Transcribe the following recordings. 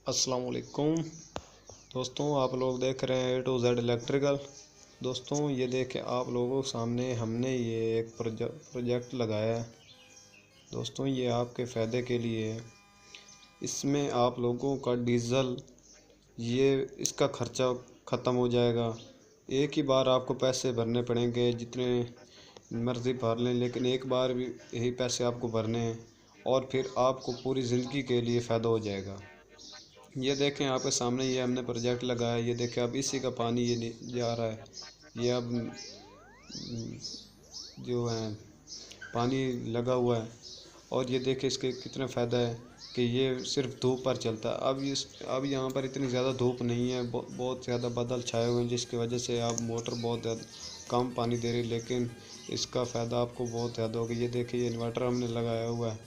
अस्सलाम वालेकुम दोस्तों, आप लोग देख रहे हैं A to Z इलेक्ट्रिकल। दोस्तों ये देखें, आप लोगों के सामने हमने ये एक प्रोजेक्ट लगाया है। दोस्तों ये आपके फ़ायदे के लिए है। इसमें आप लोगों का डीज़ल ये इसका ख़र्चा ख़त्म हो जाएगा। एक ही बार आपको पैसे भरने पड़ेंगे, जितने मर्ज़ी भर लें, लेकिन एक बार भी यही पैसे आपको भरने हैं और फिर आपको पूरी ज़िंदगी के लिए फ़ायदा हो जाएगा। ये देखें आपके सामने, ये हमने प्रोजेक्ट लगाया। ये देखें, अब इसी का पानी ये जा रहा है। ये अब जो है पानी लगा हुआ है। और ये देखें इसके कितना फ़ायदा है कि ये सिर्फ धूप पर चलता है। अब यहाँ पर इतनी ज़्यादा धूप नहीं है, बहुत ज़्यादा बादल छाए हुए हैं, जिसकी वजह से आप मोटर बहुत ज़्यादा कम पानी दे रही है, लेकिन इसका फ़ायदा आपको बहुत ज़्यादा होगा। ये देखिए, ये इन्वर्टर हमने लगाया हुआ है।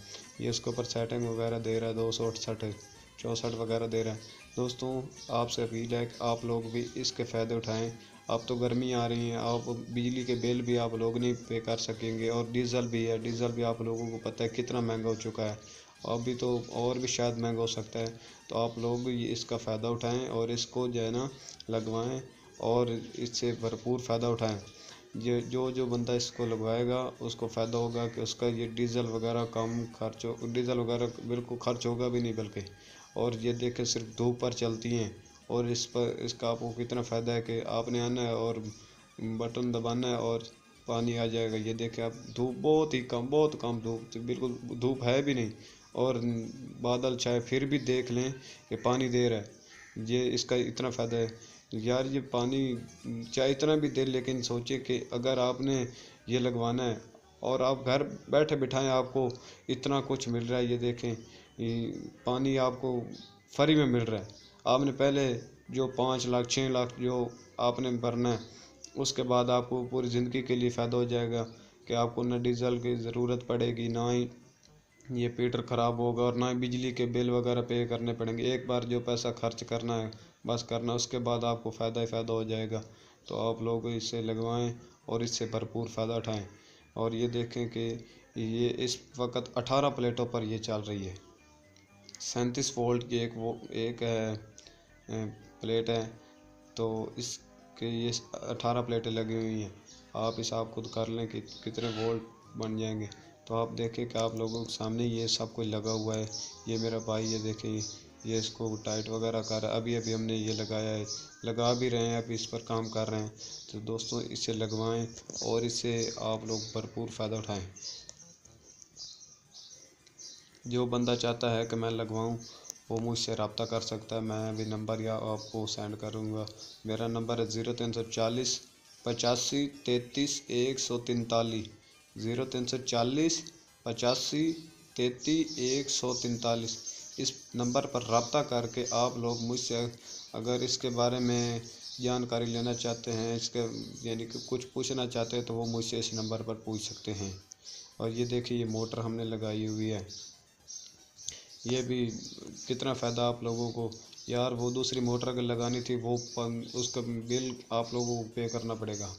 ये इसके ऊपर सेटिंग वगैरह दे रहा है, 268 64 वगैरह दे रहा है। दोस्तों आपसे अपील है कि आप लोग भी इसके फ़ायदे उठाएं। अब तो गर्मी आ रही है, आप बिजली के बिल भी आप लोग नहीं पे कर सकेंगे, और डीज़ल भी है। डीज़ल भी आप लोगों को पता है कितना महंगा हो चुका है, अभी तो और भी शायद महंगा हो सकता है। तो आप लोग भी इसका फ़ायदा उठाएं और इसको जो है ना लगवाएं और इससे भरपूर फ़ायदा उठाएं। ये जो बंदा इसको लगवाएगा उसको फ़ायदा होगा कि उसका ये डीज़ल वगैरह कम खर्च हो, डीज़ल वगैरह बिल्कुल खर्च होगा भी नहीं बल्कि। और ये देखें, सिर्फ धूप पर चलती हैं और इस पर इसका आपको कितना फ़ायदा है कि आपने आना है और बटन दबाना है और पानी आ जाएगा। ये देखें, आप धूप बहुत कम धूप, बिल्कुल धूप है भी नहीं, और बादल छाए फिर भी देख लें कि पानी दे रहा है। ये इसका इतना फ़ायदा है यार। ये पानी चाहे इतना भी दे, लेकिन सोचिए कि अगर आपने ये लगवाना है और आप घर बैठे बिठाएं, आपको इतना कुछ मिल रहा है। ये देखें, ये पानी आपको फ्री में मिल रहा है। आपने पहले जो 5 लाख 6 लाख जो आपने भरना है, उसके बाद आपको पूरी ज़िंदगी के लिए फ़ायदा हो जाएगा कि आपको ना डीज़ल की ज़रूरत पड़ेगी, ना ही ये मीटर ख़राब होगा, और ना ही बिजली के बिल वगैरह पे करने पड़ेंगे। एक बार जो पैसा खर्च करना है बस करना, उसके बाद आपको फ़ायदा ही फ़ायदा हो जाएगा। तो आप लोग इसे लगवाएं और इससे भरपूर फ़ायदा उठाएं। और ये देखें कि ये इस वक्त 18 प्लेटों पर ये चल रही है। 37 वोल्ट की एक प्लेट है। तो इसके ये 18 प्लेटें लगी हुई हैं। आप हिसाब खुद कर लें कि कितने वोल्ट बन जाएंगे। तो आप देखें कि आप लोगों के सामने ये सब कुछ लगा हुआ है। ये मेरा भाई, ये देखें, ये इसको टाइट वगैरह कर रहा है। अभी अभी हमने ये लगाया है, लगा भी रहे हैं, अभी इस पर काम कर रहे हैं। तो दोस्तों इसे लगवाएं और इससे आप लोग भरपूर फ़ायदा उठाएं। जो बंदा चाहता है कि मैं लगवाऊं, वो मुझसे रब्ता कर सकता है। मैं अभी नंबर या आपको सेंड करूंगा। मेरा नंबर है 0340 85 33 143। 0340 85 33 143। इस नंबर पर रब्ता करके आप लोग मुझसे अगर इसके बारे में जानकारी लेना चाहते हैं, इसके यानी कि कुछ पूछना चाहते हैं, तो वो मुझसे इस नंबर पर पूछ सकते हैं। और ये देखिए, ये मोटर हमने लगाई हुई है। ये भी कितना फ़ायदा आप लोगों को यार। वो दूसरी मोटर अगर लगानी थी, वो उसका बिल आप लोगों को पे करना पड़ेगा।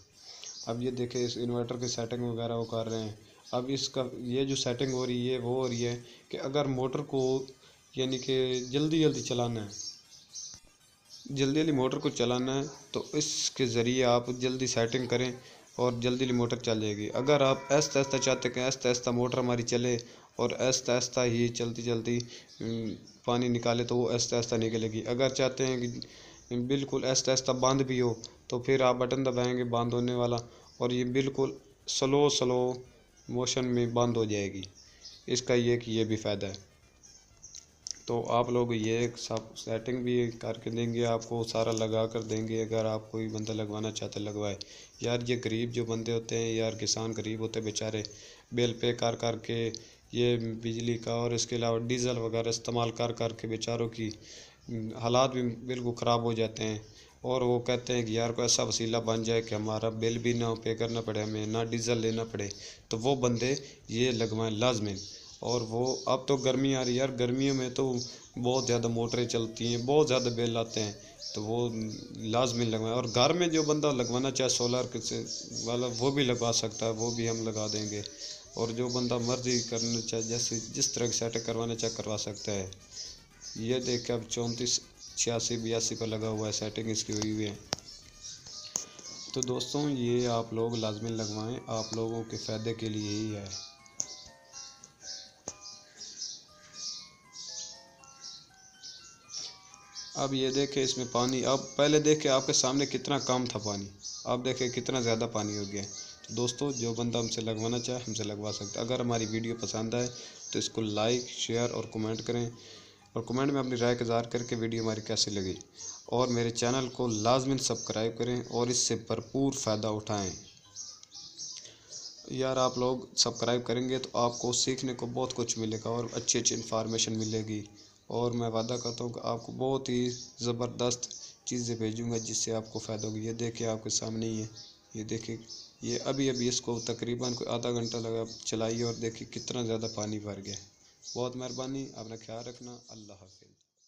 अब ये देखें, इस इन्वर्टर की सेटिंग वगैरह वो कर रहे हैं। अब इसका ये जो सेटिंग हो रही है वो हो रही है कि अगर मोटर को यानी कि जल्दी जल्दी चलाना है, जल्दी जल्दी मोटर को चलाना है, तो इसके ज़रिए आप जल्दी सेटिंग करें और जल्दी जल्दी मोटर चल जाएगी। अगर आप आहिस्ता आहिस्ता चाहते हैं कि आहिस्ता आहिस्ता मोटर हमारी चले और आहिस्ता आहिस्ता ही चलती चलती पानी निकाले, तो वो आहिस्ता आहिस्ता निकलेगी। अगर चाहते हैं कि बिल्कुल आहिस्ता आहिस्ता बंद भी हो, तो फिर आप बटन दबाएंगे बंद होने वाला, और ये बिल्कुल स्लो स्लो मोशन में बंद हो जाएगी। इसका ये कि ये भी फ़ायदा है। तो आप लोग ये सब सेटिंग भी करके देंगे, आपको सारा लगा कर देंगे। अगर आप कोई बंदा लगवाना चाहते लगवाए। यार ये गरीब जो बंदे होते हैं यार, किसान गरीब होते बेचारे, बिल पे कर के ये बिजली का और इसके अलावा डीज़ल वगैरह इस्तेमाल कर के बेचारों की हालात भी बिल्कुल ख़राब हो जाते हैं। और वो कहते हैं कि यार कोई ऐसा वसीला बन जाए कि हमारा बिल भी ना पे करना पड़े, हमें ना डीज़ल लेना पड़े। तो वो बंदे ये लगवाएं लाजमी। और वो अब तो गर्मी आ रही है यार, गर्मियों में तो बहुत ज़्यादा मोटरें चलती हैं, बहुत ज़्यादा बिल आते हैं। तो वो लाजमी लगवाएं। और घर में जो बंदा लगवाना चाहे सोलर से वाला, वो भी लगवा सकता है, वो भी हम लगा देंगे। और जो बंदा मर्ज़ी करना चाहे, जैसे जिस तरह की सेटिंग करवाना चाहे करवा सकता है। ये देख के अब 34, 86, 82 पर लगा हुआ है, सेटिंग इसकी हुई हुई है। तो दोस्तों ये आप लोग लाजमी लगवाएं, आप लोगों के फ़ायदे के लिए ही है। अब ये देखें इसमें पानी, अब पहले देखे आपके सामने कितना कम था पानी, अब देखें कितना ज़्यादा पानी हो गया है। तो दोस्तों जो बंदा हमसे लगवाना चाहे हमसे लगवा सकता है। अगर हमारी वीडियो पसंद आए तो इसको लाइक, शेयर और कमेंट करें, और कमेंट में अपनी राय का इज़हार करके वीडियो हमारी कैसी लगी। और मेरे चैनल को लाजमी सब्सक्राइब करें और इससे भरपूर फ़ायदा उठाएँ। यार आप लोग सब्सक्राइब करेंगे तो आपको सीखने को बहुत कुछ मिलेगा और अच्छी अच्छी इन्फॉर्मेशन मिलेगी। और मैं वादा करता हूँ कि आपको बहुत ही ज़बरदस्त चीज़ें भेजूँगा जिससे आपको फ़ायदा होगा। ये देखिए आपके सामने ही है, ये देखिए, ये अभी अभी इसको तकरीबन कोई आधा घंटा लगा चलाइए और देखिए कितना ज़्यादा पानी भर गया। बहुत मेहरबानी, अपना ख्याल रखना। अल्लाह हाफ़िज़।